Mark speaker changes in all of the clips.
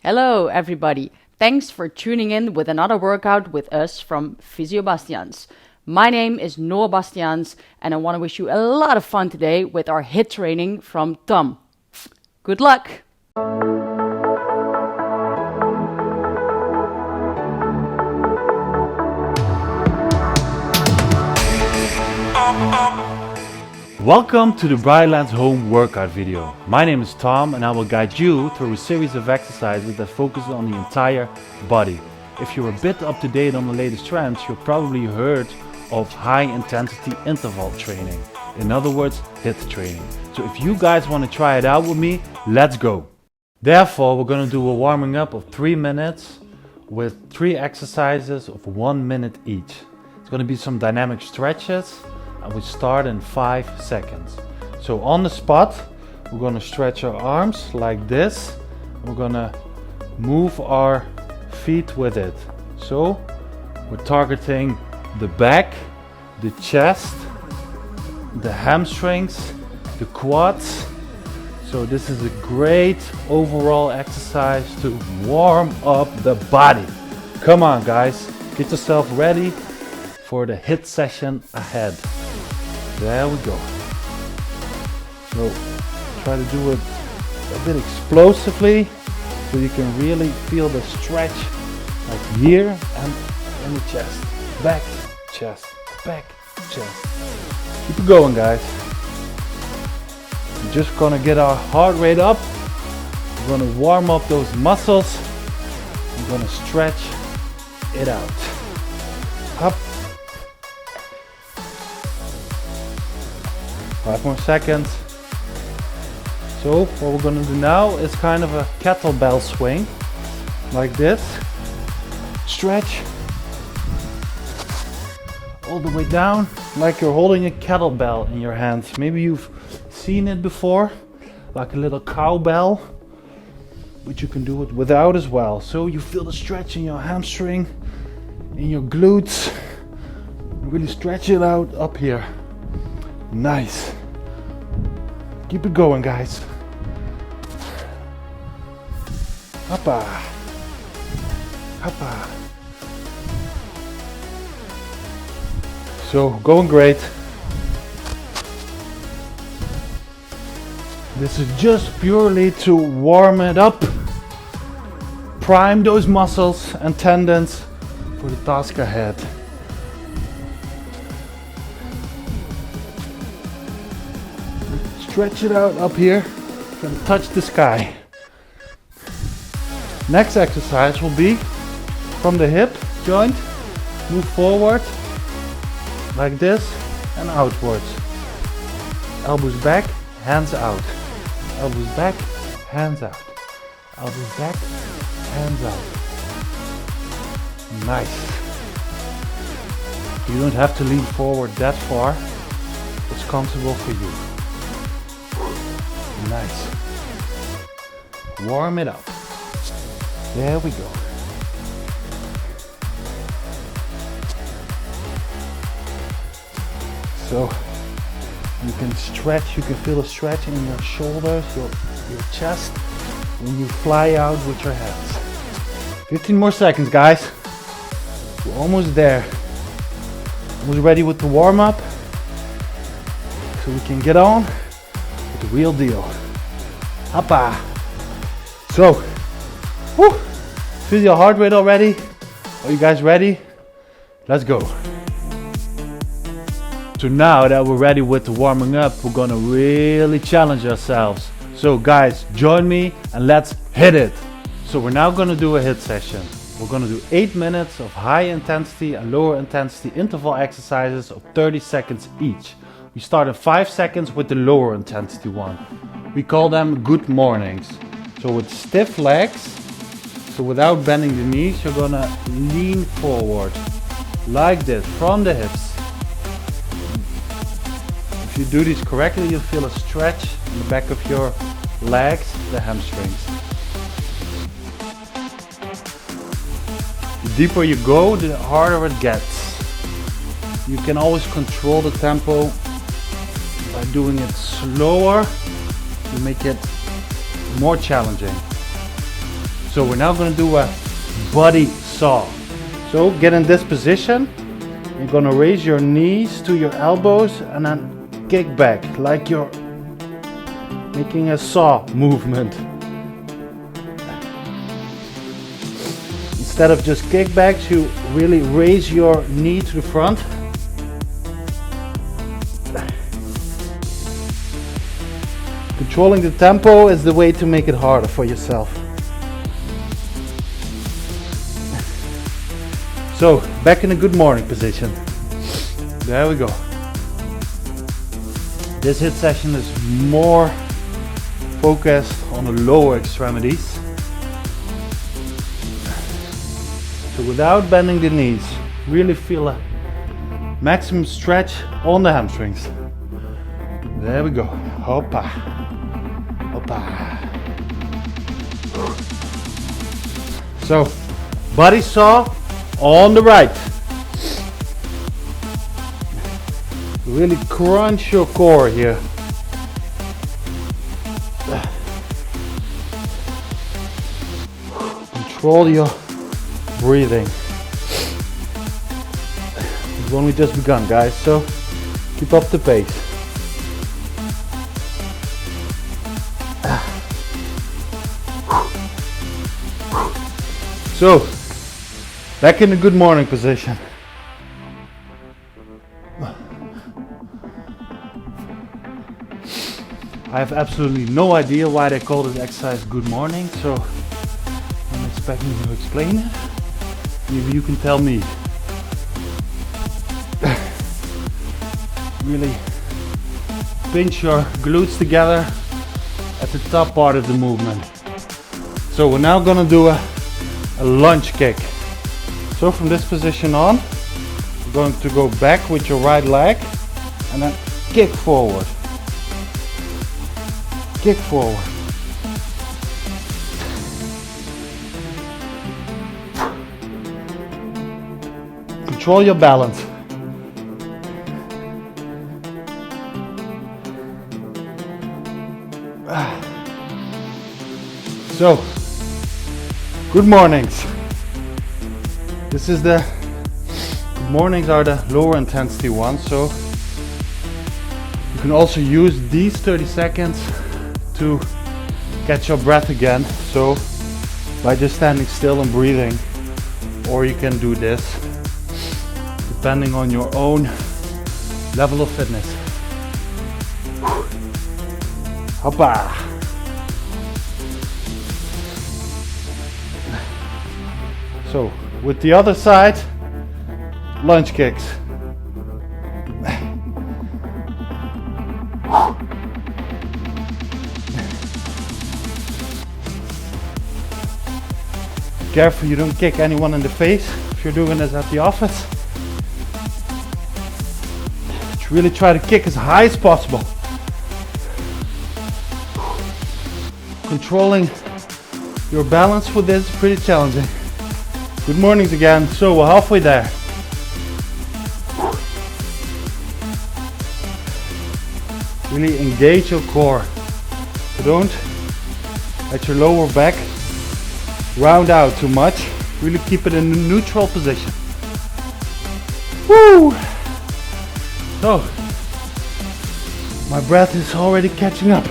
Speaker 1: Hello everybody, thanks for tuning in with another workout with us from Physio Bastiaans. My name is Noah Bastiaans and I want to wish you a lot of fun today with our HIIT training from Tom. Good luck!
Speaker 2: Welcome to the Brightlands home workout video. My name is Tom and I will guide you through a series of exercises that focus on the entire body. If you're a bit up to date on the latest trends, you've probably heard of high intensity interval training. In other words, HIIT training. So if you guys want to try it out with me, let's go. Therefore, we're going to do a warming up of 3 minutes with 3 exercises of 1 minute each. It's going to be some dynamic stretches. And we start in 5 seconds. So on the spot, we're going to stretch our arms like this. We're going to move our feet with it. So we're targeting the back, the chest, the hamstrings, the quads. So this is a great overall exercise to warm up the body. Come on guys, get yourself ready for the HIIT session ahead. There we go. So try to do it a bit explosively so you can really feel the stretch like here and in the chest. Back, chest, back, chest. Keep it going guys. We're just gonna get our heart rate up. We're gonna warm up those muscles. We're gonna stretch it out. Up. 5 more seconds. So what we're going to do now is kind of a kettlebell swing, like this. Stretch all the way down, like you're holding a kettlebell in your hands. Maybe you've seen it before, like a little cowbell, but you can do it without as well. So you feel the stretch in your hamstring, in your glutes. Really stretch it out up here. Nice. Keep it going, guys. Hoppa. Hoppa. So, going great. This is just purely to warm it up. Prime those muscles and tendons for the task ahead. Stretch it out up here, try to touch the sky. Next exercise will be from the hip joint, move forward like this and outwards. Elbows back, hands out. Elbows back, hands out. Elbows back, hands out. Nice. You don't have to lean forward that far. It's comfortable for you. Nice. Warm it up. There we go. So you can stretch, you can feel a stretch in your shoulders, your chest when you fly out with your hands. 15 more seconds, guys. We're almost there. Almost ready with the warm up. So we can get on with the real deal. Hoppa. So, feel your heart rate already? Are you guys ready? Let's go. So now that we're ready with the warming up, we're gonna really challenge ourselves. So guys, join me and let's hit it. So we're now gonna do a HIIT session. We're gonna do 8 minutes of high intensity and lower intensity interval exercises of 30 seconds each. We start in 5 seconds with the lower intensity one. We call them good mornings. So with stiff legs, so without bending the knees, you're gonna lean forward like this from the hips. If you do this correctly, you'll feel a stretch in the back of your legs, the hamstrings. The deeper you go, the harder it gets. You can always control the tempo by doing it slower. You make it more challenging. So we're now going to do a body saw. So get in this position. You're going to raise your knees to your elbows and then kick back like you're making a saw movement. Instead of just kickbacks, you really raise your knee to the front. Controlling the tempo is the way to make it harder for yourself. So, back in a good morning position. There we go. This HIIT session is more focused on the lower extremities. So without bending the knees, really feel a maximum stretch on the hamstrings. There we go. Hoppa. Hoppa. So, body saw on the right. Really crunch your core here. Control your breathing. We've only just begun, guys, so keep up the pace. So, back in the good morning position. I have absolutely no idea why they call this exercise good morning, so I'm expecting you to explain it. Maybe you can tell me. Really pinch your glutes together at the top part of the movement. So we're now gonna do a lunge kick. So from this position on, you're going to go back with your right leg and then kick forward. Kick forward. Control your balance. So, good mornings. This is the good mornings are the lower intensity ones, so you can also use these 30 seconds to catch your breath again. So by just standing still and breathing, or you can do this depending on your own level of fitness. Hoppa! So with the other side, lunge kicks. Careful you don't kick anyone in the face if you're doing this at the office. Just really try to kick as high as possible. Controlling your balance with this is pretty challenging. Good mornings again. So we're halfway there. Really engage your core. So don't let your lower back round out too much. Really keep it in a neutral position. Woo! So, my breath is already catching up.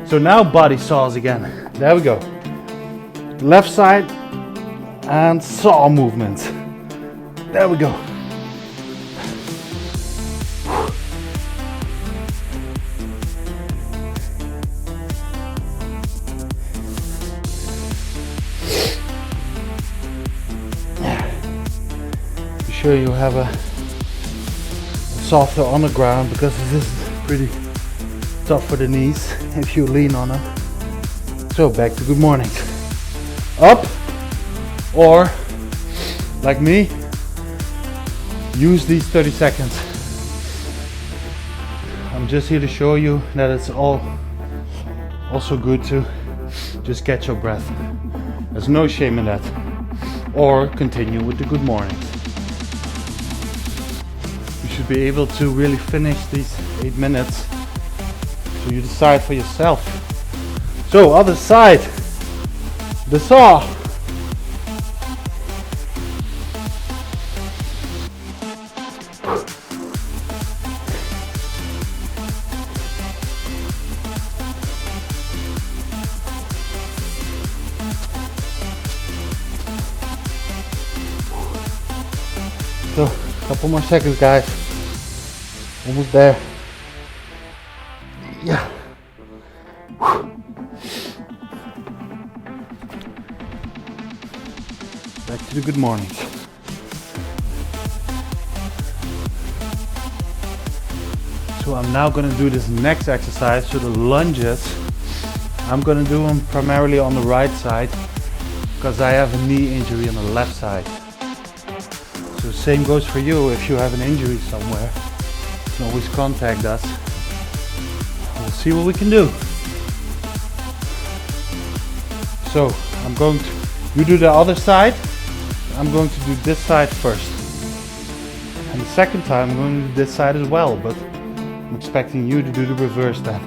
Speaker 2: So now body saws again. There we go. Left side and saw movement. There we go. Be sure you have a softer on the ground, because this is pretty tough for the knees if you lean on them. So back to good mornings. Up, or like me, use these 30 seconds. I'm just here to show you that it's also good to just catch your breath. There's no shame in that. Or continue with the good mornings. You should be able to really finish these 8 minutes, so you decide for yourself. So other side, the saw. So, a couple more seconds, guys. Almost there. Yeah. Back to the good mornings. So I'm now going to do this next exercise. So the lunges, I'm going to do them primarily on the right side because I have a knee injury on the left side. So same goes for you. If you have an injury somewhere, you can always contact us. We'll see what we can do. So I'm going to, you do the other side. I'm going to do this side first. And the second time I'm going to do this side as well, but I'm expecting you to do the reverse then.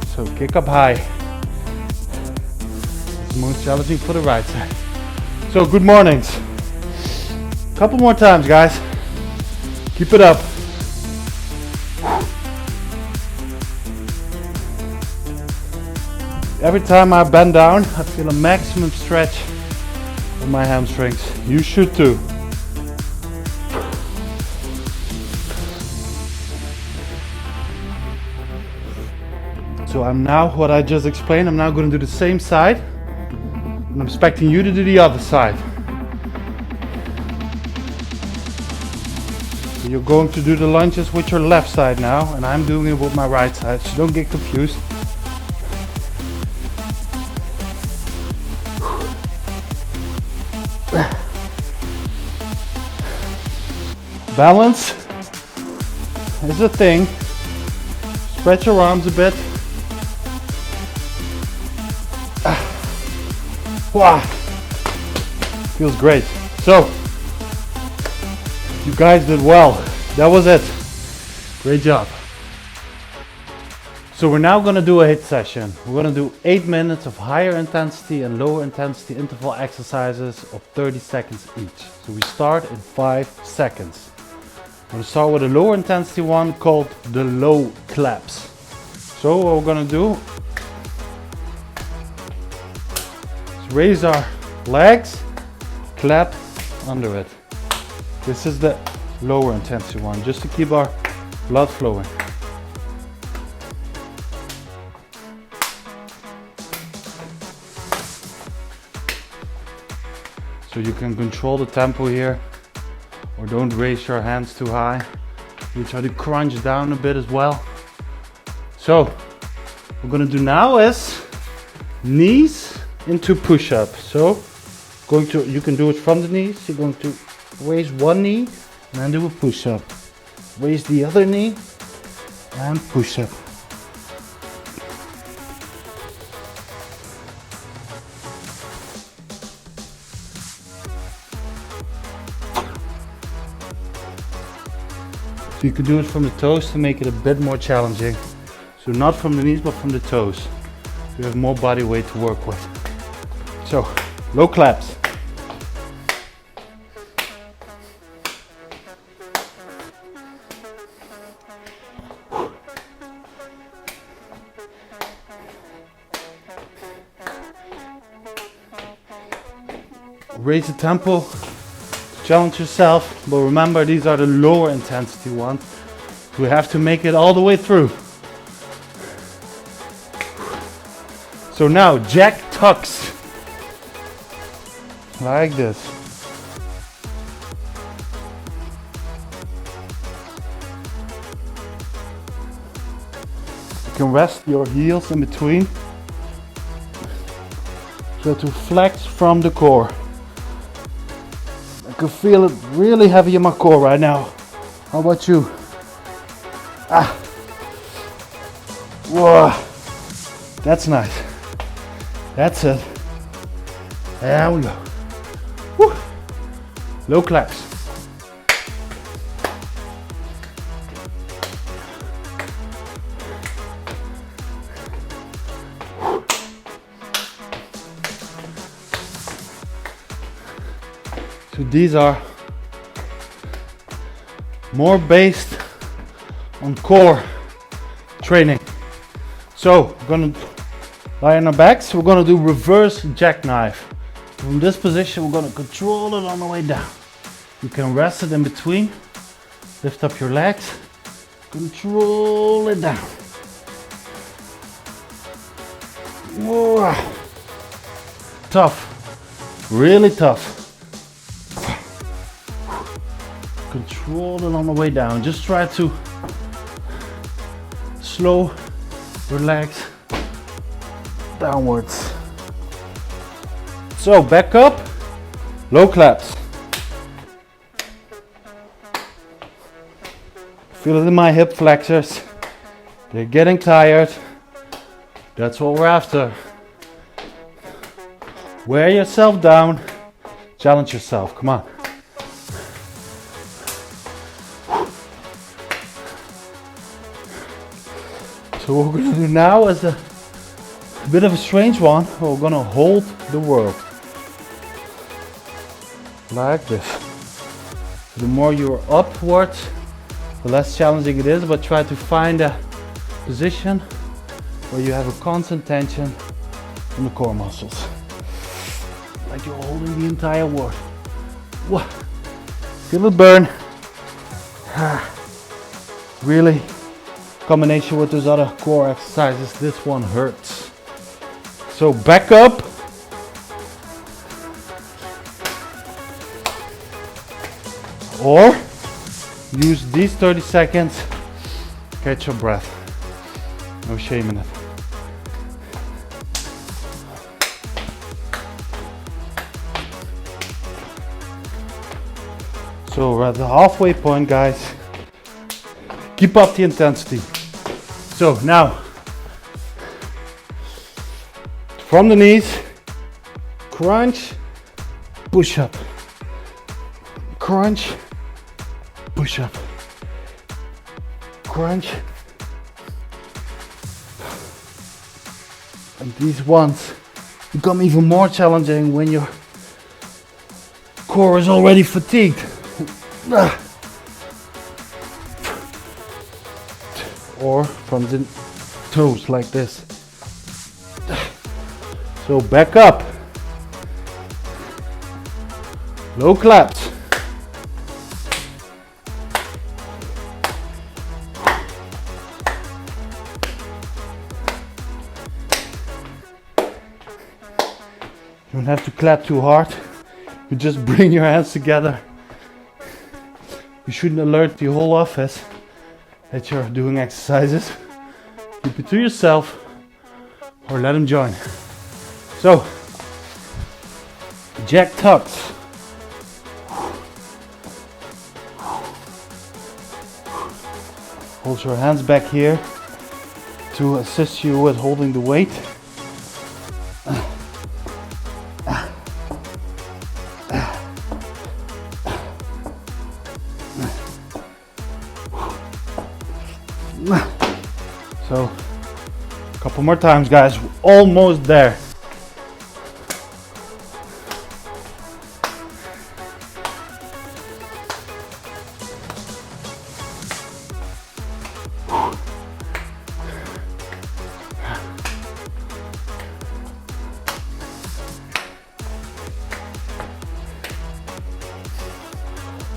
Speaker 2: So kick up high. It's most challenging for the right side. So good mornings. Couple more times, guys. Keep it up. Every time I bend down, I feel a maximum stretch of my hamstrings. You should too. So I'm now, what I just explained, I'm now going to do the same side. And I'm expecting you to do the other side. So you're going to do the lunges with your left side now, and I'm doing it with my right side, so don't get confused. Balance is a thing. Stretch your arms a bit. Wow, feels great. So, you guys did well. That was it. Great job. So we're now going to do a HIIT session. We're going to do 8 minutes of higher intensity and lower intensity interval exercises of 30 seconds each. So we start in 5 seconds. I'm going to start with a lower intensity one called the low claps. So what we're going to do is raise our legs, clap under it. This is the lower intensity one, just to keep our blood flowing. So you can control the tempo here, or don't raise your hands too high. You try to crunch down a bit as well. So what we're gonna do now is knees into push-up. So you can do it from the knees. You're going to raise one knee and then do a push-up. Raise the other knee and push-up. So you can do it from the toes to make it a bit more challenging. So not from the knees, but from the toes. So you have more body weight to work with. So, low claps. Raise the tempo. Challenge yourself, but remember these are the lower intensity ones. We have to make it all the way through. So now jack tucks, like this. You can rest your heels in between, so to flex from the core. I can feel it really heavy in my core right now. How about you? Whoa, that's nice. That's it. There we go. Woo. Low claps. So these are more based on core training. So we're gonna lie on our backs. We're gonna do reverse jackknife. From this position, we're gonna control it on the way down. You can rest it in between. Lift up your legs. Control it down. Whoa. Tough, really tough. Control it on the way down. Just try to slow, relax, downwards. So back up, low claps. Feel it in my hip flexors. They're getting tired. That's what we're after. Wear yourself down. Challenge yourself. Come on. So what we're going to do now is a bit of a strange one. We're going to hold the world. Like this. The more you're upwards, the less challenging it is, but try to find a position where you have a constant tension in the core muscles. Like you're holding the entire world. Whoa. Feel it burn. Really, combination with those other core exercises, this one hurts. So back up. Or use these 30 seconds, catch your breath. No shame in it. So we're at the halfway point, guys. Keep up the intensity. So now, from the knees, crunch, push up. Crunch, push up. Crunch. And these ones become even more challenging when your core is already fatigued. Or from the toes like this. So back up. Low claps. You don't have to clap too hard. You just bring your hands together. You shouldn't alert the whole office that you're doing exercises. Keep it to yourself or let them join. So, jack tucks. Hold your hands back here to assist you with holding the weight. So, a couple more times, guys. We're almost there.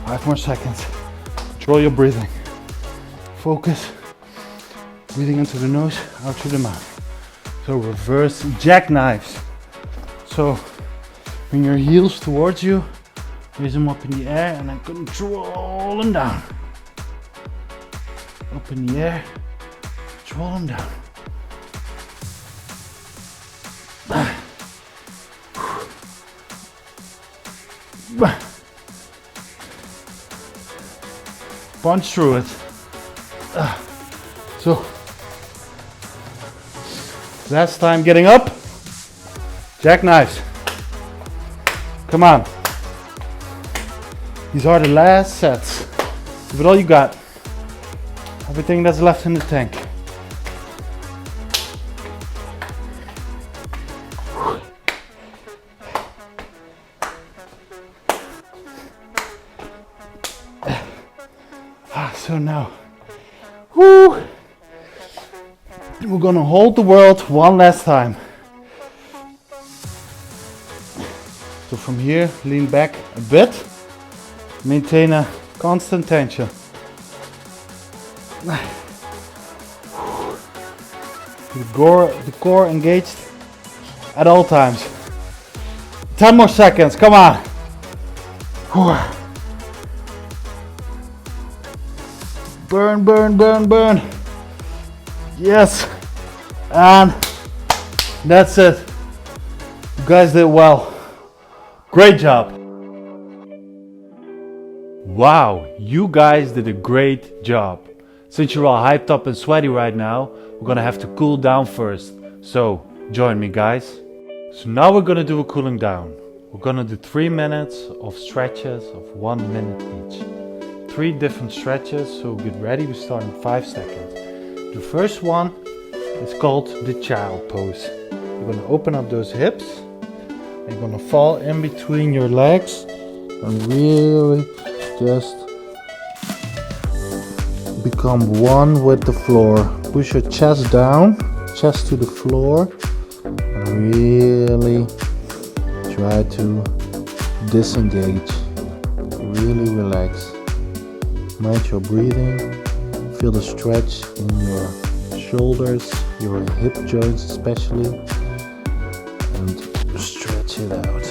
Speaker 2: Five more seconds. Control your breathing. Focus. Breathing into the nose, out through the mouth. So reverse jackknives. So bring your heels towards you, raise them up in the air, and then control them down. Up in the air, control them down. Punch through it. So last time getting up, jackknives. Come on. These are the last sets. Give it all you got. Everything that's left in the tank. So now, woo, we're gonna hold the world one last time. So from here, lean back a bit, maintain a constant tension. The core engaged at all times. 10 more seconds, come on. Burn, burn, burn, burn. Yes. And that's it. You guys did well. Great job. Wow, you guys did a great job. Since you're all hyped up and sweaty right now, we're gonna have to cool down first. So join me, guys. So now we're gonna do a cooling down. We're gonna do 3 minutes of stretches of 1 minute each. 3 different stretches, so get ready. We start in 5 seconds. The first one is called the child pose. You're gonna open up those hips. You're gonna fall in between your legs and really just become one with the floor. Push your chest down, chest to the floor, and really try to disengage. Really relax. Mind your breathing. Feel the stretch in your shoulders, your hip joints especially, and stretch it out.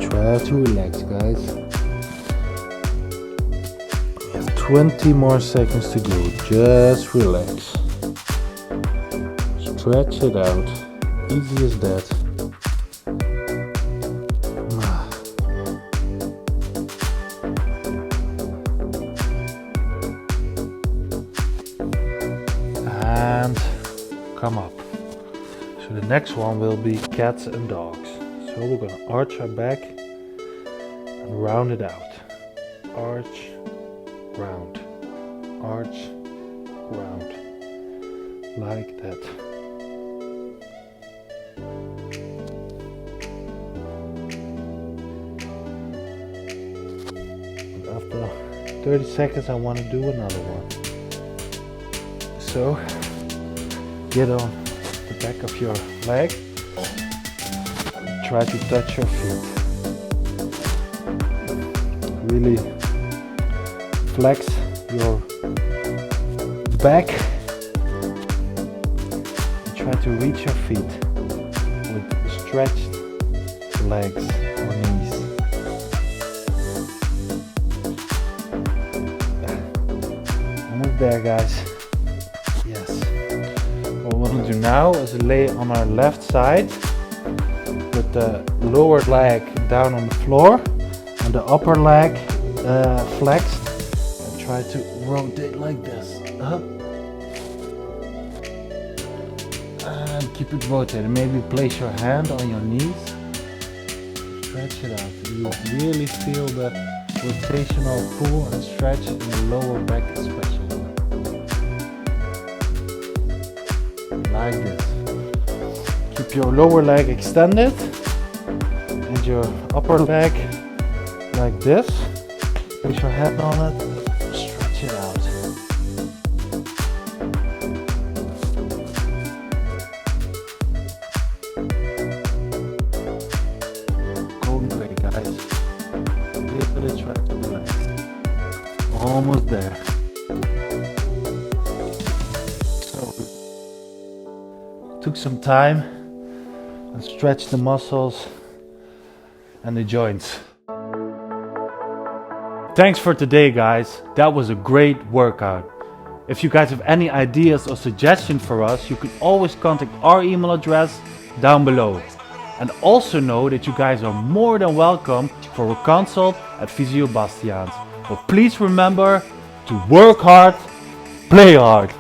Speaker 2: Try to relax, guys. We have 20 more seconds to go. Just relax. Stretch it out. Easy as that. And come up. So the next one will be cats and dogs. So we're gonna arch our back and round it out. Arch, round, arch, round, like that. And after 30 seconds I want to do another one. So get on the back of your leg, try to touch your feet. Really flex your back and try to reach your feet with stretched legs or knees. Almost there, guys. Yes. What we're going to do now is lay on our left side with the lower leg down on the floor and the upper leg flexed, and try to rotate like this up and keep it rotated. Maybe place your hand on your knees, stretch it out. You really feel the rotational pull and stretch in the lower back especially. Like this. Keep your lower leg extended and your upper leg like this. Place your hand on it, stretch it out. Going great, guys. Really try to relax. Almost there. Took some time and stretched the muscles and the joints. Thanks for today, guys. That was a great workout. If you guys have any ideas or suggestions for us, you can always contact our email address down below. And also know that you guys are more than welcome for a consult at Physio Bastiaans. But please remember to work hard, play hard.